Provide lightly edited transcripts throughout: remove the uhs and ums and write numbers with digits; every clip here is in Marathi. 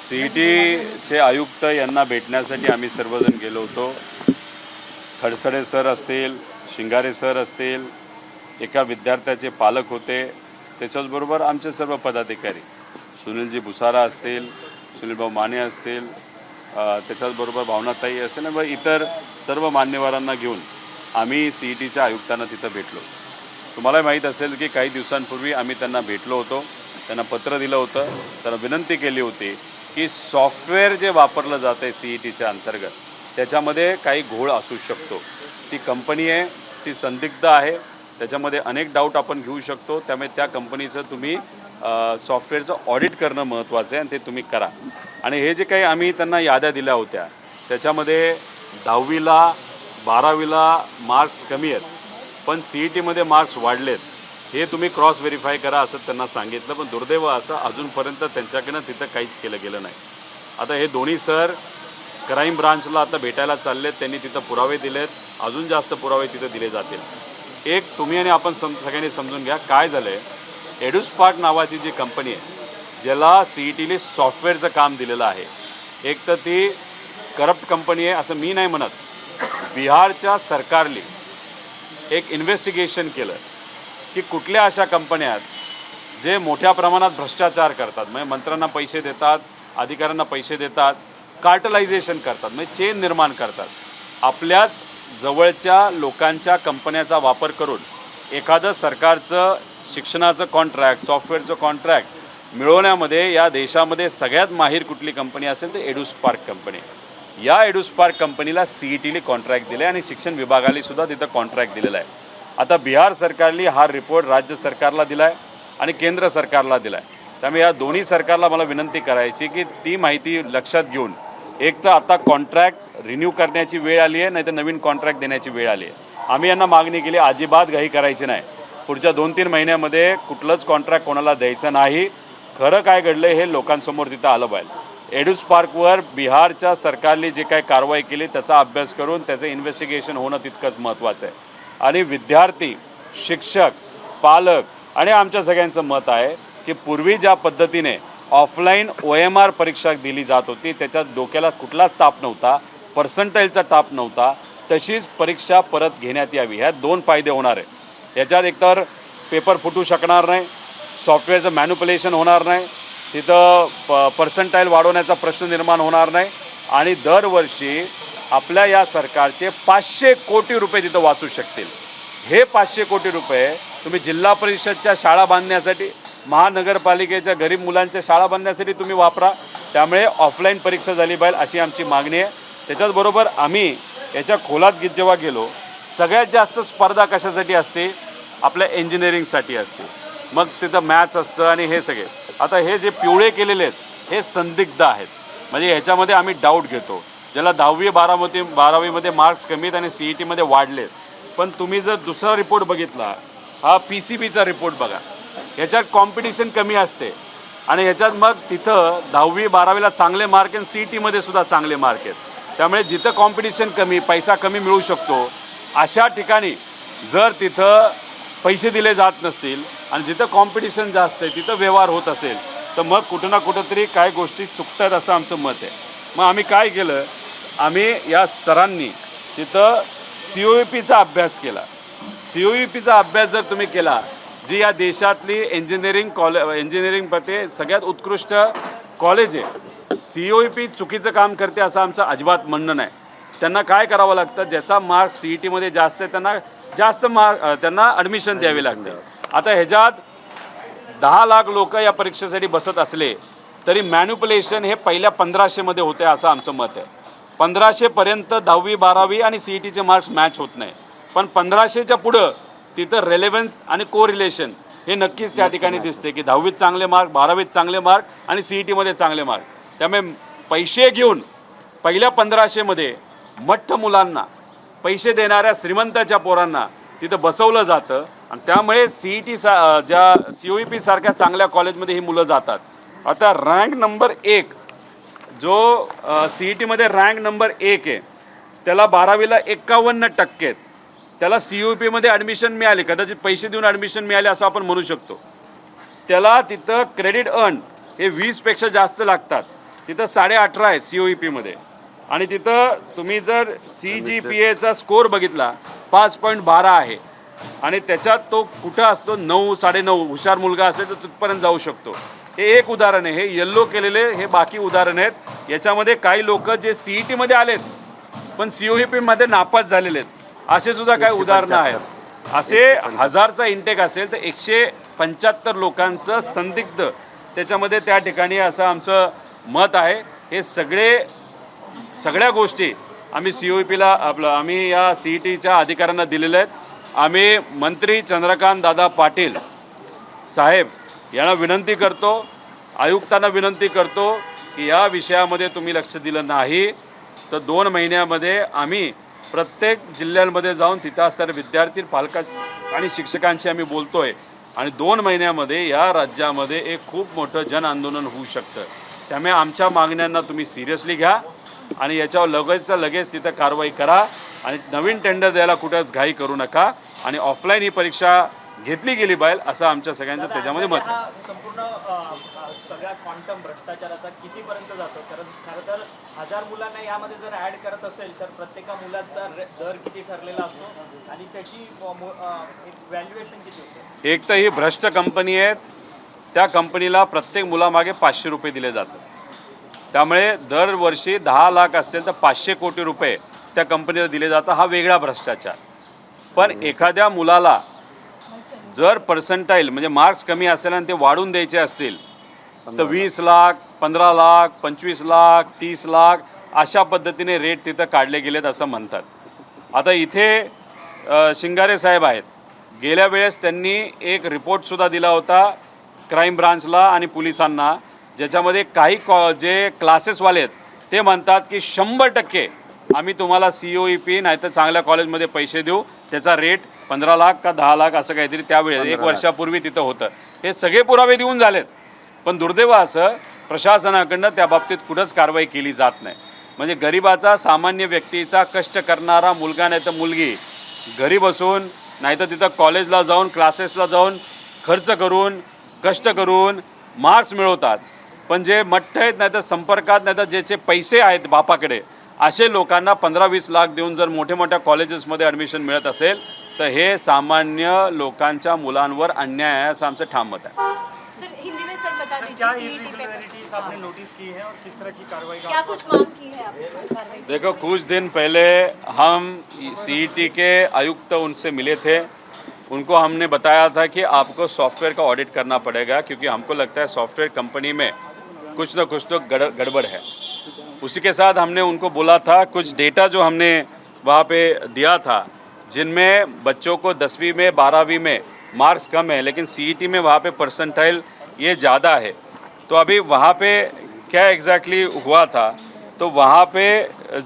CETचे आयुक्त यांना भेटण्यासाठी आम्ही सर्वजण गेलो होतो. खडसडे सर असतील, शिंगारे सर असतील, एका विद्यार्थ्याचे पालक होते, त्याच्याचबरोबर आमचे सर्व पदाधिकारी सुनीलजी भुसारा असतील, सुनीलभाऊ माने असतील, त्याच्याचबरोबर भावनाताई असतील आणि इतर सर्व मान्यवरांना घेऊन आम्ही CETच्या आयुक्तांना तिथं भेटलो. तुम्हाला माहीत असेल की काही दिवसांपूर्वी आम्ही त्यांना भेटलो होतो, त्यांना पत्र दिलं होतं, त्यांना विनंती केली होती की सॉफ्टवेअर जे वापरलं जातं आहे CETच्या अंतर्गत त्याच्यामध्ये काही घोळ असू शकतो. ती कंपनी आहे, ती संदिग्ध आहे, त्याच्यामध्ये अनेक डाऊट आपण घेऊ शकतो. त्यामुळे त्या कंपनीचं तुम्ही सॉफ्टवेअरचं ऑडिट करणं महत्त्वाचं आहे आणि ते तुम्ही करा. आणि हे जे काही आम्ही त्यांना याद्या दिल्या होत्या त्याच्यामध्ये 10वीला 12वीला मार्क्स कमी आहेत पण CETमध्ये मार्क्स वाढलेत, हे तुम्ही क्रॉस व्हेरीफाय करा असं त्यांना सांगितलं. पण दुर्दैव असं अजूनपर्यंत त्यांच्याकडनं तिथं काहीच केलं गेलं नाही. आता हे दोन्ही सर क्राईम ब्रांचला आता भेटायला चाललेत, त्यांनी तिथं पुरावे दिलेत, अजून जास्त पुरावे तिथं दिले जातील. एक तुम्ही आणि आपण सगळ्यांनी समजून घ्या काय झालं आहे. एडुस्पार्क नावाची जी कंपनी आहे ज्याला CETने सॉफ्टवेअरचं काम दिलेलं आहे, एक तर ती करप्ट कंपनी आहे असं मी नाही म्हणत. बिहारच्या सरकारने एक इन्व्हेस्टिगेशन केलं की कुठल्या अशा कंपन्या आहेत जे मोठ्या प्रमाणात भ्रष्टाचार करतात, म्हणजे मंत्र्यांना पैसे देतात, अधिकाऱ्यांना पैसे देतात, कार्टलायझेशन करतात, म्हणजे चेन निर्माण करतात. आपल्याच जवळच्या लोकांच्या कंपन्याचा वापर करून एखादं सरकारचं शिक्षणाचं कॉन्ट्रॅक्ट, सॉफ्टवेअरचं कॉन्ट्रॅक्ट मिळवण्यामध्ये या देशामध्ये सगळ्यात माहीर कुठली कंपनी असेल तर एडुस्पार्क कंपनी. या एडुस्पार्क कंपनीला CETने कॉन्ट्रॅक्ट दिले आणि शिक्षण विभागाला सुद्धा तिथं कॉन्ट्रॅक्ट दिलेला आहे. आता बिहार सरकारने हा रिपोर्ट राज्य सरकारला दिला आहे आणि केंद्र सरकारला दिला आहे. त्यामुळे या दोन्ही सरकारला मला विनंती करायची की ती माहिती लक्षात घेऊन एक तर आता कॉन्ट्रॅक्ट रिन्यू करण्याची वेळ आली आहे, नाही तर नवीन कॉन्ट्रॅक्ट देण्याची वेळ आली आहे. आम्ही यांना मागणी केली, अजिबात घाई करायची नाही. पुढच्या 2-3 महिन्यामध्ये कुठलंच कॉन्ट्रॅक्ट कोणाला द्यायचं नाही. खरं काय घडलं हे लोकांसमोर तिथं आलं पाहिजे. एडुस्पार्कवर बिहारच्या सरकारने जे काही कारवाई केली त्याचा अभ्यास करून त्याचं इन्व्हेस्टिगेशन होणं तितकंच महत्त्वाचं आहे. आणि विद्यार्थी, शिक्षक, पालक आणि आमच्या सगळ्यांचं मत आहे की पूर्वी ज्या पद्धतीने ऑफलाईन OMR परीक्षा दिली जात होती त्याच्यात डोक्याला कुठलाच ताप नव्हता, पर्सेंटाईलचा ताप नव्हता, तशीच परीक्षा परत घेण्यात यावी. ह्यात 2 फायदे होणार आहे. याच्यात एकतर पेपर फुटू शकणार नाही, सॉफ्टवेअरचं मॅन्युप्युलेशन होणार नाही, तिथं पर्सेंटाईल वाढवण्याचा प्रश्न निर्माण होणार नाही आणि दरवर्षी आपल्या या सरकारचे 500 कोटी रुपये तिथं वाचू शकतील. हे 500 कोटी रुपये तुम्ही जिल्हा परिषदच्या शाळा बांधण्यासाठी, महानगरपालिकेच्या गरीब मुलांच्या शाळा बांधण्यासाठी तुम्ही वापरा. त्यामुळे ऑफलाईन परीक्षा झाली पाहिजे अशी आमची मागणी आहे. त्याच्याचबरोबर आम्ही याच्या खोलात जेव्हा गेलो, सगळ्यात जास्त स्पर्धा कशासाठी असते, आपल्या इंजिनिअरिंगसाठी असते. मग तिथं मॅथ्स असतं आणि हे सगळे. आता हे जे पिवळे केलेले आहेत हे संदिग्ध आहेत, म्हणजे ह्याच्यामध्ये आम्ही डाऊट घेतो. ज्याला 10वी 12वीमध्ये मार्क्स कमी आहेत आणि CETमध्ये वाढलेत. पण तुम्ही जर दुसरा रिपोर्ट बघितला, हा PCBचा रिपोर्ट बघा, ह्याच्यात कॉम्पिटिशन कमी असते आणि ह्याच्यात मग तिथं 10वी 12वीला चांगले मार्क आणि CETमध्ये सुद्धा चांगले मार्क आहेत. त्यामुळे जिथं कॉम्पिटिशन कमी, पैसा कमी मिळू शकतो अशा ठिकाणी जर तिथं पैसे दिले जात नसतील आणि जिथं कॉम्पिटिशन जास्त आहे तिथं व्यवहार होत असेल तर मग कुठं ना कुठंतरी काय गोष्टी चुकतात असं आमचं मत आहे. मग आम्ही काय केलं, आम्ही या सरांनी तिथं COEPचा अभ्यास केला. COEPचा अभ्यास जर तुम्ही केला, जी या देशातली इंजिनिअरिंगमध्ये सगळ्यात उत्कृष्ट कॉलेज आहे, COEP चुकीचं काम करते असं आमचं अजिबात म्हणणं नाही. त्यांना काय करावं लागतं, ज्याचा मार्क CETमध्ये जास्त आहे त्यांना जास्त त्यांना ॲडमिशन द्यावी लागते. आता ह्याच्यात 10 लाख लोक या परीक्षेसाठी बसत असले तरी मॅन्युप्युलेशन हे पहिल्या 1500मध्ये होते असं आमचं मत आहे. 1500पर्यंत 10वी 12वी आणि CETचे मार्क्स मॅच होत नाही, पण 1500च्या पुढं तिथं रेलेव्हन्स आणि कोरिलेशन हे नक्कीच त्या ठिकाणी दिसते की 10वीत चांगले मार्क, 12वीत चांगले मार्क आणि CETमध्ये चांगले मार्क. त्यामुळे पैसे घेऊन पहिल्या 1500मध्ये मठ्ठ मुलांना, पैसे देणाऱ्या श्रीमंताच्या पोरांना तिथं बसवलं जातं आणि त्यामुळे ज्या COEP सारख्या चांगल्या कॉलेजमध्ये ही मुलं जातात. आता रँक नंबर 1 जो CETमध्ये रँक नंबर 1 आहे त्याला 12वीला 51% आहेत, त्याला COEPमध्ये ॲडमिशन मिळाली, कदाचित पैसे देऊन ॲडमिशन मिळाले असं आपण म्हणू शकतो. त्याला तिथं क्रेडिट अर्न हे 20पेक्षा जास्त लागतात. तिथं 18.5 आहेत COEPमध्ये आणि तिथं तुम्ही जर CGPAचा स्कोर बघितला 5.12 आहे आणि त्याच्यात तो कुठं असतो 9 9.5 हुशार मुलगा असेल तर तिथपर्यंत जाऊ शकतो. हे एक उदाहरण आहे. हे येल्लो केलेले हे बाकी उदाहरण आहेत. याच्यामध्ये काही लोक जे CETमध्ये आलेत पण COEPमध्ये नापास झालेले आहेत असे सुद्धा काही उदाहरणं आहेत. असे 1000चा इंटेक असेल तर 175 लोकांचं संदिग्ध त्याच्यामध्ये त्या ठिकाणी असं आमचं मत आहे. हे सगळ्या गोष्टी आम्ही COEPला आम्ही या CETच्या अधिकाऱ्यांना दिलेल्या आहेत. आम्ही मंत्री चंद्रकांत दादा पाटील साहेब यांना विनंती करतो, आयुक्तांना विनंती करतो की या विषयामध्ये तुम्ही लक्ष दिलं नाही तर 2 महिन्यामध्ये आम्ही प्रत्येक जिल्ह्यांमध्ये जाऊन तिथं असणारे विद्यार्थी, पालक आणि शिक्षकांशी आम्ही बोलतोय आणि 2 महिन्यामध्ये या राज्यामध्ये एक खूप मोठं जन आंदोलन होऊ शकतं. त्यामुळे आमच्या मागण्यांना तुम्ही सिरियसली घ्या आणि याच्यावर लगेच तिथं कारवाई करा आणि नवीन टेंडर द्यायला कुठंच घाई करू नका आणि ऑफलाईन ही परीक्षा घेतली गेली पाहिजे असं आमच्या सगळ्यांचं त्याच्यामध्ये मत आहे. संपूर्ण सगळ्या क्वांटम भ्रष्टाचाराचा कितीपर्यंत जातो? कारण खरं तर 1000 मुलांना यामध्ये जर ऍड करत असेल तर प्रत्येका मुलाचा दर किती ठरलेला असतो आणि त्याची एक व्हॅल्युएशन किती होते? एक तर ही भ्रष्ट कंपनी आहे, त्या कंपनीला प्रत्येक मुलामागे 500 रुपये दिले जातात. त्यामुळे दरवर्षी 10 लाख असेल तर 500 कोटी रुपये त्या कंपनीला दिले जातात. हा वेगळा भ्रष्टाचार. पण एखाद्या मुलाला जर पर्सेंटाईल म्हणजे मार्क्स कमी असेल आणि ते वाढून द्यायचे असतील तर 20 लाख, 15 लाख, 25 लाख, 30 लाख अशा पद्धतीने रेट तिथं काढले गेलेत असं म्हणतात. आता इथे शिंगारे साहेब आहेत. गेल्या वेळेस त्यांनी एक रिपोर्टसुद्धा दिला होता क्राईम ब्रांचला आणि पोलिसांना, ज्याच्यामध्ये काही जे क्लासेसवाले आहेत ते म्हणतात की 100% आम्ही तुम्हाला COEP नाही तर चांगल्या कॉलेजमध्ये पैसे देऊ, त्याचा रेट 15 लाख का 10 लाख असं काहीतरी त्यावेळेस 1 वर्षापूर्वी तिथं होतं. हे सगळे पुरावे देऊन झालेत पण दुर्दैव असं प्रशासनाकडनं त्या बाबतीत कुठंच कारवाई केली जात नाही. म्हणजे गरिबाचा, सामान्य व्यक्तीचा, कष्ट करणारा मुलगा नाही तर मुलगी घरी बसून नाही तर तिथं कॉलेजला जाऊन, क्लासेसला जाऊन खर्च करून, कष्ट करून मार्क्स मिळवतात. पण जे मठ्ठ आहेत नाही तर संपर्कात नाही तर ज्याचे पैसे आहेत बापाकडे असे लोकांना 15-20 लाख देऊन जर मोठ्या ॲडमिशनमध्ये ॲडमिशन मिळत असेल तर हे सामान्य लोकांच्या मुलांवर अन्याय आहे असं आमचं ठाम मत आहे. सर हिंदी में सर बता दीजिए क्या CET इरेगुलरिटीज आपने नोटिस की है और किस तरह की कार्रवाई क्या कुछ मांग की है आपने कार्रवाई? देखो, कुछ दिन पहले हम CET के आयुक्त उनसे मिले थे. उनको हमने बताया था कि आपको सॉफ्टवेयर का ऑडिट करना पड़ेगा क्योंकि हमको लगता है सॉफ्टवेयर कंपनी में कुछ ना कुछ तो गड़बड़ है. उसी के साथ हमने उनको बोला था कुछ डेटा जो हमने वहाँ पे दिया था जिनमें बच्चों को 10वीं में 12वीं में मार्क्स कम है लेकिन CET में वहाँ पे परसेंटाइल ये ज़्यादा है. तो अभी वहाँ पे क्या एग्जैक्टली हुआ था तो वहाँ पे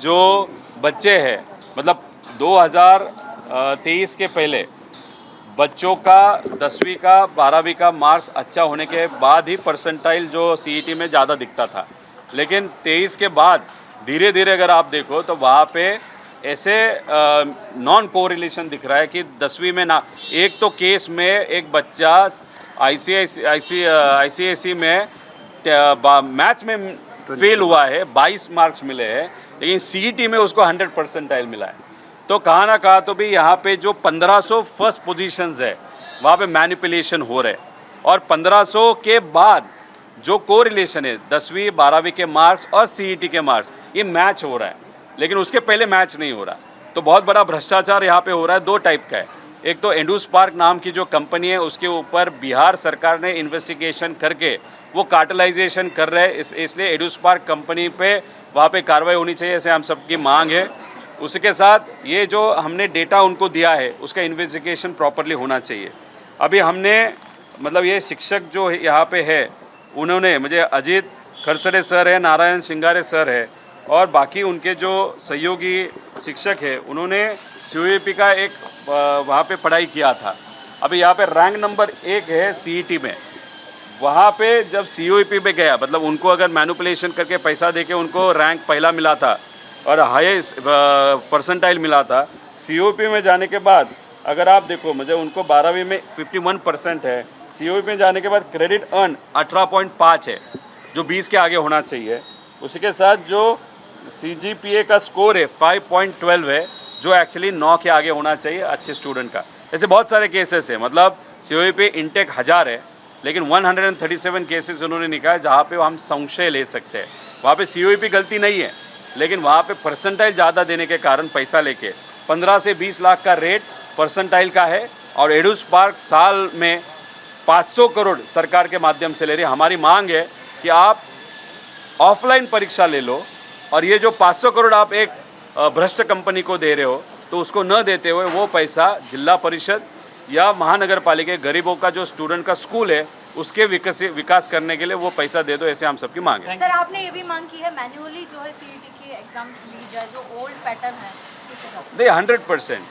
जो बच्चे हैं मतलब 2023 के पहले बच्चों का 10वीं का 12वीं का मार्क्स अच्छा होने के बाद ही परसेंटाइल जो CET में ज़्यादा दिखता था. लेकिन 23 के बाद धीरे धीरे अगर आप देखो तो वहाँ पे ऐसे नॉन कोरिलेशन दिख रहा है कि 10वीं में ना, एक तो केस में एक बच्चा ICSE में मैथ्स में फेल हुआ है, 22 मार्क्स मिले हैं लेकिन CET में उसको 100 परसेंटाइल मिला है. तो कहाँ ना कहाँ तो भी यहाँ पे जो 1500 फर्स्ट पोजीशंस है वहाँ पे मैनिपुलेशन हो रहे और 1500 के बाद जो कोरिलेशन है 10वीं 12वीं के मार्क्स और CET के मार्क्स ये मैच हो रहा है लेकिन उसके पहले मैच नहीं हो रहा. तो बहुत बड़ा भ्रष्टाचार यहाँ पे हो रहा है. 2 टाइप का है. एक तो एंडोस्पार्क नाम की जो कंपनी है उसके ऊपर बिहार सरकार ने इन्वेस्टिगेशन करके वो कार्टलाइजेशन कर रहे हैं, इसलिए एंडोस्पार्क कंपनी पे वहाँ पे कार्रवाई होनी चाहिए ऐसे हम सबकी मांग है. उसके साथ ये जो हमने डेटा उनको दिया है उसका इन्वेस्टिगेशन प्रॉपरली होना चाहिए. अभी हमने मतलब ये शिक्षक जो यहाँ पे है उन्होंने मुझे अजीत खरसड़े सर है, नारायण शिंगारे सर है और बाकी उनके जो सहयोगी शिक्षक है उन्होंने COEP का एक वहाँ पे पढ़ाई किया था. अभी यहाँ पे रैंक नंबर 1 है CET में. वहाँ पे जब COEP पे गया मतलब उनको अगर मैनिपुलेशन करके पैसा देके उनको रैंक पहला मिला था और हाईएस्ट परसेंटाइल मिला था. COEP में जाने के बाद अगर आप देखो मुझे उनको 12वीं में 51% है, COEP में जाने के बाद क्रेडिट अर्न 18.5 है, जो 20 के आगे होना चाहिए। उसी के साथ जो CGPA का स्कोर है 5.12 है, जो एक्चुअली 9 के आगे होना चाहिए अच्छे स्टूडेंट का। ऐसे बहुत सारे केसेस है, मतलब COEP इंटेक 1000 है, लेकिन 137 केसेस उन्होंने निकाले जहाँ पे हम संशय ले सकते हैं। वहाँ पे COEP गलती नहीं है, लेकिन वहाँ पे परसेंटाइल ज़्यादा देने के कारण पैसा लेके 15 से 20 लाख का रेट परसेंटाइल का है, और एडुस्पार्क साल में 500 करोड़ सरकार के माध्यम से ले रही है। हमारी मांग है कि आप ऑफलाइन परीक्षा ले लो, और ये जो 500 करोड़ आप एक भ्रष्ट कंपनी को दे रहे हो, तो उसको न देते हुए वो पैसा जिला परिषद या महानगर पालिका गरीबों का जो स्टूडेंट का स्कूल है उसके विकास करने के लिए वो पैसा दे दो, ऐसे हम सबकी मांग है। सर आपने ये भी मांग की है मैन्युअली जो है CET के एग्जाम्स ली जाए, जो ओल्ड पैटर्न है उस हिसाब से। नहीं, 100%,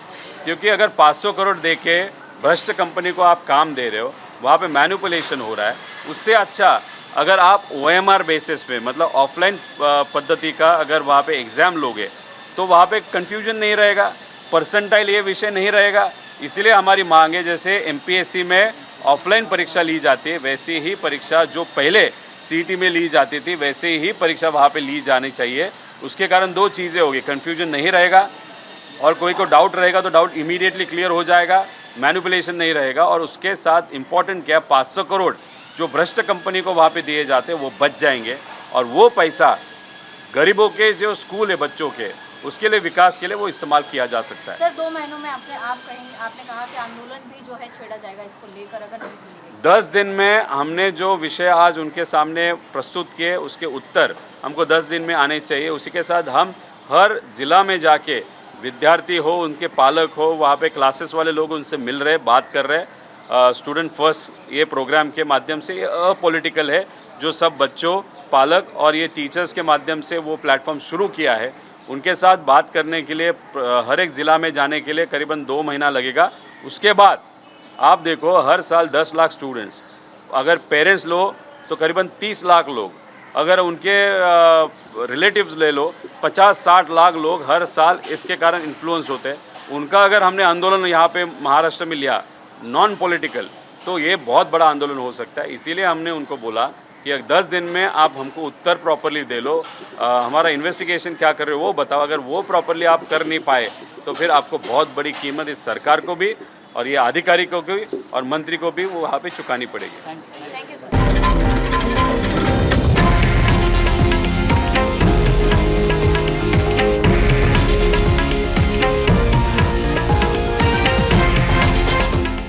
क्योंकि अगर 500 करोड़ दे के भ्रष्ट कंपनी को आप काम दे रहे हो, वहाँ पे मैनिपुलेशन हो रहा है। उससे अच्छा अगर आप OMR बेसिस पे, मतलब ऑफलाइन पद्धति का अगर वहाँ पे एग्ज़ाम लोगे तो वहाँ पे कंफ्यूजन नहीं रहेगा, परसेंटाइल ये विषय नहीं रहेगा। इसलिए हमारी मांग है, जैसे MPSC में ऑफलाइन परीक्षा ली जाती है, वैसे ही परीक्षा जो पहले CET में ली जाती थी वैसे ही परीक्षा वहाँ पे ली जानी चाहिए। उसके कारण दो चीज़ें होगी, कन्फ्यूजन नहीं रहेगा, और कोई को डाउट रहेगा तो डाउट इमीडिएटली क्लियर हो जाएगा, मैनिपुलेशन नहीं रहेगा, और उसके साथ इम्पॉर्टेंट क्या, 500 करोड़ जो भ्रष्ट कंपनी को वहाँ पे दिए जाते हैं वो बच जाएंगे, और वो पैसा गरीबों के जो स्कूल है बच्चों के, उसके लिए विकास के लिए वो इस्तेमाल किया जा सकता है। सर 2 महीनों में आपने कहा कि आंदोलन भी जो है छेड़ा जाएगा इसको लेकर, अगर नहीं सुनी गई। 10 दिन में हमने जो विषय आज उनके सामने प्रस्तुत किए उसके उत्तर हमको 10 दिन में आने चाहिए। उसी के साथ हम हर जिला में जाके विद्यार्थी हो, उनके पालक हो, वहाँ पे क्लासेस वाले लोग उनसे मिल रहे, बात कर रहे। स्टूडेंट फर्स्ट ये प्रोग्राम के माध्यम से ये अपॉलिटिकल है, जो सब बच्चों, पालक और ये टीचर्स के माध्यम से वो प्लेटफॉर्म शुरू किया है। उनके साथ बात करने के लिए हर एक ज़िला में जाने के लिए करीबन 2 महीना लगेगा। उसके बाद आप देखो, हर साल 10 लाख स्टूडेंट्स, अगर पेरेंट्स लो तो करीबन 30 लाख लोग, अगर उनके रिलेटिव्स ले लो 50-60 लाख लोग हर साल इसके कारण इन्फ्लुएंस होते हैं। उनका अगर हमने आंदोलन यहाँ पे महाराष्ट्र में लिया नॉन पॉलिटिकल, तो ये बहुत बड़ा आंदोलन हो सकता है। इसीलिए हमने उनको बोला कि 10 दिन में आप हमको उत्तर प्रॉपरली दे लो, हमारा इन्वेस्टिगेशन क्या कर रहे हो वो बताओ। अगर वो प्रॉपरली आप कर नहीं पाए तो फिर आपको बहुत बड़ी कीमत इस सरकार को भी और ये अधिकारी को भी और मंत्री को भी वो वहाँ पे चुकानी पड़ेगी। Thank you sir.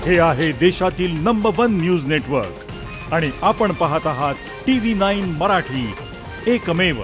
हे आहे देशातील नंबर 1 न्यूज नेटवर्क आणि आपण पाहत आहात TV9 मराठी, एकमेव।